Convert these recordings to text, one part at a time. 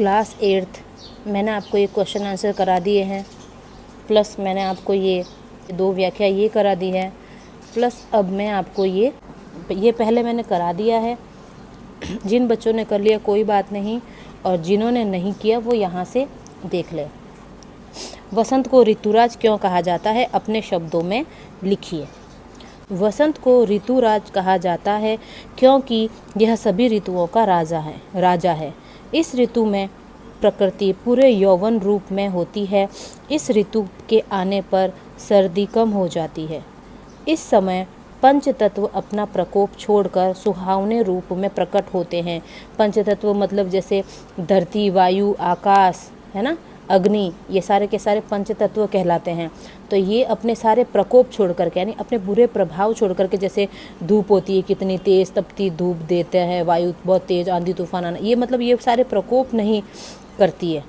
Class 8th मैंने आपको ये क्वेश्चन आंसर करा दिए हैं, प्लस मैंने आपको ये 2 व्याख्या ये करा दी है, प्लस अब मैं आपको ये पहले मैंने करा दिया है। जिन बच्चों ने कर लिया कोई बात नहीं, और जिन्होंने नहीं किया वो यहाँ से देख ले। वसंत को ऋतुराज क्यों कहा जाता है, अपने शब्दों में लिखिए। वसंत को ऋतुराज कहा जाता है क्योंकि यह सभी ऋतुओं का राजा है। इस ऋतु में प्रकृति पूरे यौवन रूप में होती है। इस ऋतु के आने पर सर्दी कम हो जाती है। इस समय पंचतत्व अपना प्रकोप छोड़कर सुहावने रूप में प्रकट होते हैं। पंचतत्व मतलब जैसे धरती, वायु, आकाश, है ना, अग्नि, ये सारे के सारे पंचतत्व कहलाते हैं। तो ये अपने सारे प्रकोप छोड़ करके, यानी अपने बुरे प्रभाव छोड़ करके, जैसे धूप होती है कितनी तेज़ तपती धूप देते हैं, वायु बहुत तेज़, आंधी तूफान आना, ये मतलब ये सारे प्रकोप नहीं करती है,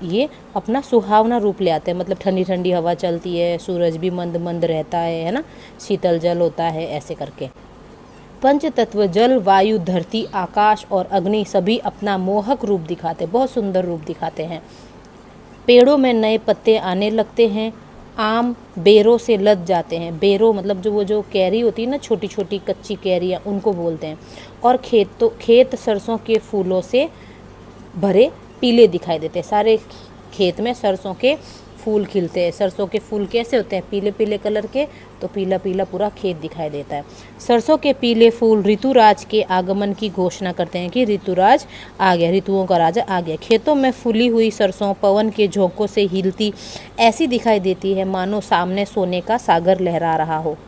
ये अपना सुहावना रूप ले आते हैं। मतलब ठंडी ठंडी हवा चलती है, सूरज भी मंद मंद रहता है ना, शीतल जल होता है, ऐसे करके। पंचतत्व जल, वायु, धरती, आकाश और अग्नि सभी अपना मोहक रूप दिखाते, बहुत सुंदर रूप दिखाते हैं। पेड़ों में नए पत्ते आने लगते हैं। आम बेरों से लद जाते हैं। बेरों मतलब जो कैरी होती है ना, छोटी छोटी कच्ची कैरियाँ, उनको बोलते हैं। और खेत सरसों के फूलों से भरे पीले दिखाई देते हैं। सारे खेत में सरसों के फूल खिलते हैं। सरसों के फूल कैसे होते हैं, पीले पीले कलर के, तो पीला पीला पूरा खेत दिखाई देता है। सरसों के पीले फूल ऋतुराज के आगमन की घोषणा करते हैं कि ऋतुराज आ गया, ऋतुओं का राजा आ गया। खेतों में फूली हुई सरसों पवन के झोंकों से हिलती ऐसी दिखाई देती है मानो सामने सोने का सागर लहरा रहा हो।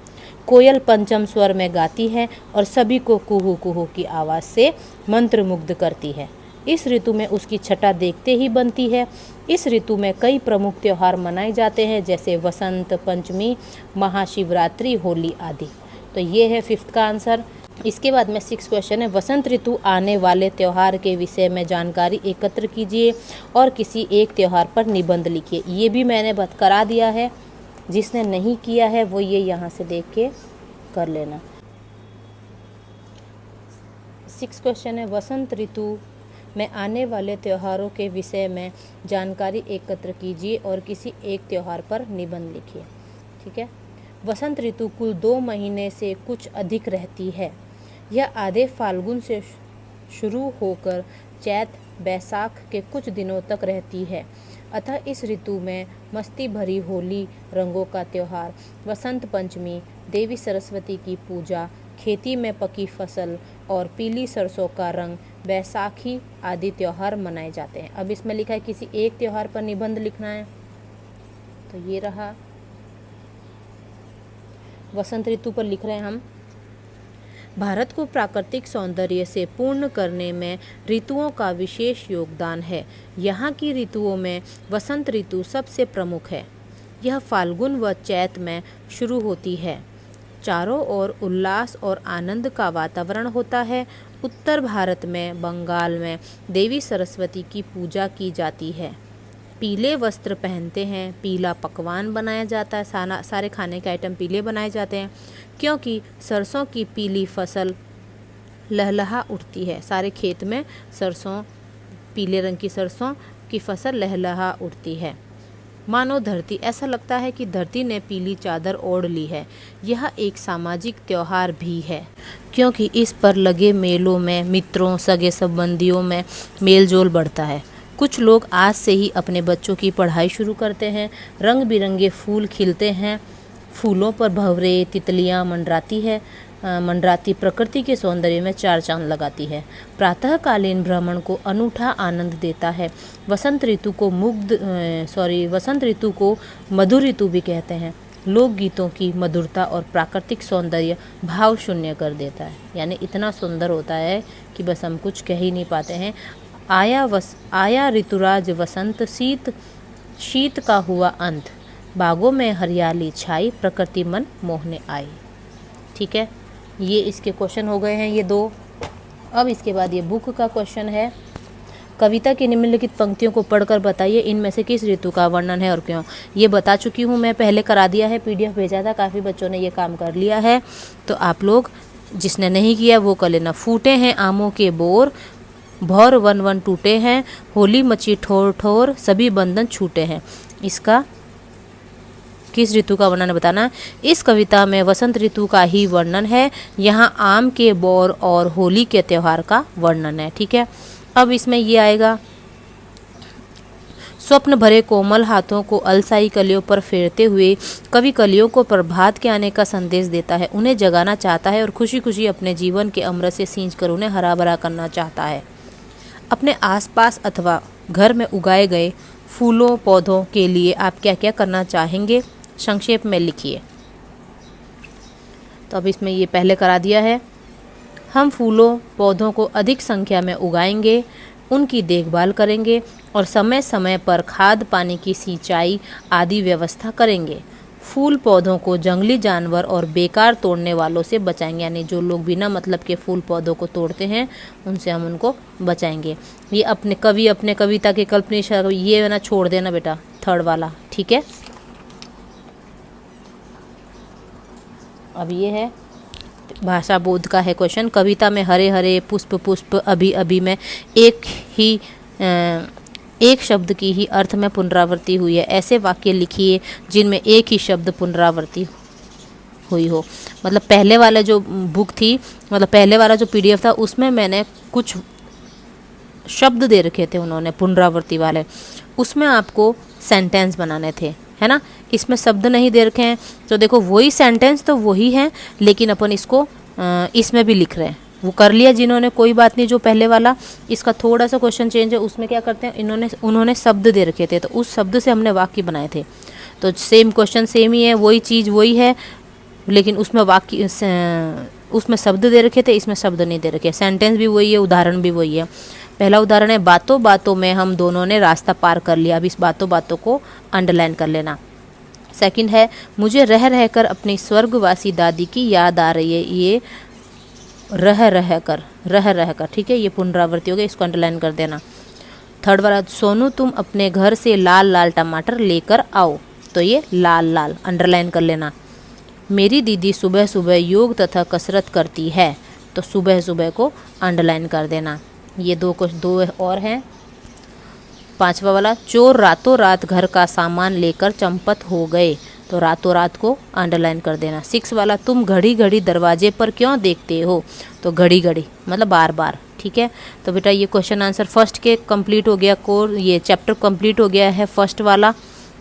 कोयल पंचम स्वर में गाती है और सभी को कुहू कुहू की आवाज़ से मंत्रमुग्ध करती है। इस ऋतु में उसकी छटा देखते ही बनती है। इस ऋतु में कई प्रमुख त्यौहार मनाए जाते हैं, जैसे वसंत पंचमी, महाशिवरात्रि, होली आदि। तो ये है 5th का आंसर। इसके बाद में 6th क्वेश्चन है, वसंत ऋतु आने वाले त्यौहार के विषय में जानकारी एकत्र कीजिए और किसी एक त्यौहार पर निबंध लिखिए। ये भी मैंने करा दिया है, जिसने नहीं किया है वो ये यहाँ से देख के कर लेना। 6th क्वेश्चन है, वसंत ऋतु में आने वाले त्योहारों के विषय में जानकारी एकत्र कीजिए और किसी एक त्यौहार पर निबंध लिखिए। ठीक है। वसंत ऋतु कुल 2 महीने से कुछ अधिक रहती है। यह आधे फाल्गुन से शुरू होकर चैत बैसाख के कुछ दिनों तक रहती है। अतः इस ऋतु में मस्ती भरी होली, रंगों का त्यौहार, वसंत पंचमी, देवी सरस्वती की पूजा, खेती में पकी फसल और पीली सरसों का रंग, बैसाखी आदि त्यौहार मनाए जाते हैं। अब इसमें लिखा है किसी एक त्यौहार पर निबंध लिखना है, तो ये रहा। वसंत ऋतु पर लिख रहे हैं हम, भारत को प्राकृतिक सौंदर्य से पूर्ण करने में ऋतुओं का विशेष योगदान है। यहाँ की ऋतुओं में वसंत ऋतु सबसे प्रमुख है। यह फाल्गुन व चैत में शुरू होती है। चारों ओर उल्लास और आनंद का वातावरण होता है। उत्तर भारत में, बंगाल में देवी सरस्वती की पूजा की जाती है। पीले वस्त्र पहनते हैं, पीला पकवान बनाया जाता है, सारे खाने के आइटम पीले बनाए जाते हैं, क्योंकि सरसों की पीली फसल लहलहा उठती है। सारे खेत में सरसों, पीले रंग की सरसों की फसल लहलहा उठती है। मानो धरती, ऐसा लगता है कि धरती ने पीली चादर ओढ़ ली है। यह एक सामाजिक त्यौहार भी है, क्योंकि इस पर लगे मेलों में मित्रों, सगे संबंधियों में मेलजोल बढ़ता है। कुछ लोग आज से ही अपने बच्चों की पढ़ाई शुरू करते हैं। रंग बिरंगे फूल खिलते हैं, फूलों पर भंवरे, तितलियाँ मंडराती प्रकृति के सौंदर्य में 4 चांद लगाती है। प्रातःकालीन भ्रमण को अनूठा आनंद देता है। वसंत ऋतु को मधुर ऋतु भी कहते हैं। लोकगीतों की मधुरता और प्राकृतिक सौंदर्य भाव शून्य कर देता है, यानी इतना सुंदर होता है कि बस हम कुछ कह ही नहीं पाते हैं। आया ऋतुराज वसंत, शीत का हुआ अंत, बागों में हरियाली छाई, प्रकृति मन मोहने आई। ठीक है, ये इसके क्वेश्चन हो गए हैं ये 2। अब इसके बाद ये बुक का क्वेश्चन है, कविता की निम्नलिखित पंक्तियों को पढ़कर बताइए इनमें से किस ऋतु का वर्णन है और क्यों। ये बता चुकी हूँ मैं, पहले करा दिया है, PDF भेजा था, काफ़ी बच्चों ने ये काम कर लिया है। तो आप लोग जिसने नहीं किया वो कर लेना। फूटे हैं आमों के बोर, भौर वन वन टूटे हैं, होली मची ठोर ठोर, सभी बंधन छूटे हैं। इसका किस ऋतु का वर्णन बताना है? इस कविता में वसंत ऋतु का ही वर्णन है। यहाँ आम के बौर और होली के त्यौहार का वर्णन है। ठीक है, अब इसमें ये आएगा, स्वप्न भरे कोमल हाथों को अलसाई कलियों पर फेरते हुए कवि कलियों को प्रभात के आने का संदेश देता है, उन्हें जगाना चाहता है और खुशी खुशी अपने जीवन के अमृत से सींचकर उन्हें हरा भरा करना चाहता है। अपने आसपास अथवा घर में उगाए गए फूलों पौधों के लिए आप क्या क्या करना चाहेंगे, संक्षेप में लिखिए। तो अब इसमें ये पहले करा दिया है, हम फूलों पौधों को अधिक संख्या में उगाएंगे, उनकी देखभाल करेंगे और समय समय पर खाद पानी की सिंचाई आदि व्यवस्था करेंगे। फूल पौधों को जंगली जानवर और बेकार तोड़ने वालों से बचाएंगे, यानी जो लोग बिना मतलब के फूल पौधों को तोड़ते हैं उनसे हम उनको बचाएंगे। ये अपने कवि अपने कविता के कल्पना, ये ना छोड़ देना बेटा, थर्ड वाला। ठीक है, अब ये है भाषा बोध का है क्वेश्चन। कविता में हरे हरे पुष्प पुष्प अभी अभी में एक शब्द की ही अर्थ में पुनरावृत्ति हुई है। ऐसे वाक्य लिखिए जिनमें एक ही शब्द पुनरावृत्ति हुई हो। मतलब पहले वाला जो बुक थी, मतलब पहले वाला जो PDF था, उसमें मैंने कुछ शब्द दे रखे थे उन्होंने पुनरावृत्ति वाले, उसमें आपको सेंटेंस बनाने थे, है ना। इसमें शब्द नहीं दे रखे हैं, तो देखो वही सेंटेंस तो वही है, लेकिन अपन इसको इसमें भी लिख रहे हैं। वो कर लिया जिन्होंने, कोई बात नहीं। जो पहले वाला, इसका थोड़ा सा क्वेश्चन चेंज है, उसमें क्या करते हैं उन्होंने शब्द दे रखे थे, तो उस शब्द से हमने वाक्य बनाए थे। तो सेम क्वेश्चन सेम ही है, वही चीज़ वही है, लेकिन उसमें वाक्य उसमें शब्द दे रखे थे, इसमें शब्द नहीं दे रखे। सेंटेंस भी वही है, उदाहरण भी वही है। पहला उदाहरण है, बातों बातों में हम दोनों ने रास्ता पार कर लिया। अब इस बातों बातों को अंडरलाइन कर लेना। सेकंड है, मुझे रह रह कर अपनी स्वर्गवासी दादी की याद आ रही है। ये रह रह कर, ठीक है, ये पुनरावृत्ति हो गई, इसको अंडरलाइन कर देना। थर्ड वाला, सोनू तुम अपने घर से लाल लाल टमाटर लेकर आओ, तो ये लाल लाल अंडरलाइन कर लेना। मेरी दीदी सुबह सुबह योग तथा कसरत करती है, तो सुबह सुबह को अंडरलाइन कर देना। ये दो और हैं। पांचवा वाला, चोर रातों रात घर का सामान लेकर चंपत हो गए, तो रातों रात को अंडरलाइन कर देना। 6 वाला, तुम घड़ी घड़ी दरवाजे पर क्यों देखते हो, तो घड़ी घड़ी मतलब बार बार। ठीक है, तो बेटा ये क्वेश्चन आंसर फर्स्ट के कंप्लीट हो गया, ये चैप्टर कंप्लीट हो गया है। फर्स्ट वाला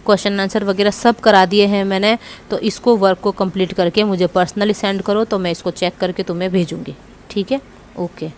क्वेश्चन आंसर वगैरह सब करा दिए हैं मैंने। तो इसको वर्क को कंप्लीट करके मुझे पर्सनली सेंड करो, तो मैं इसको चेक करके तुम्हें भेजूँगी। ठीक है, ओके।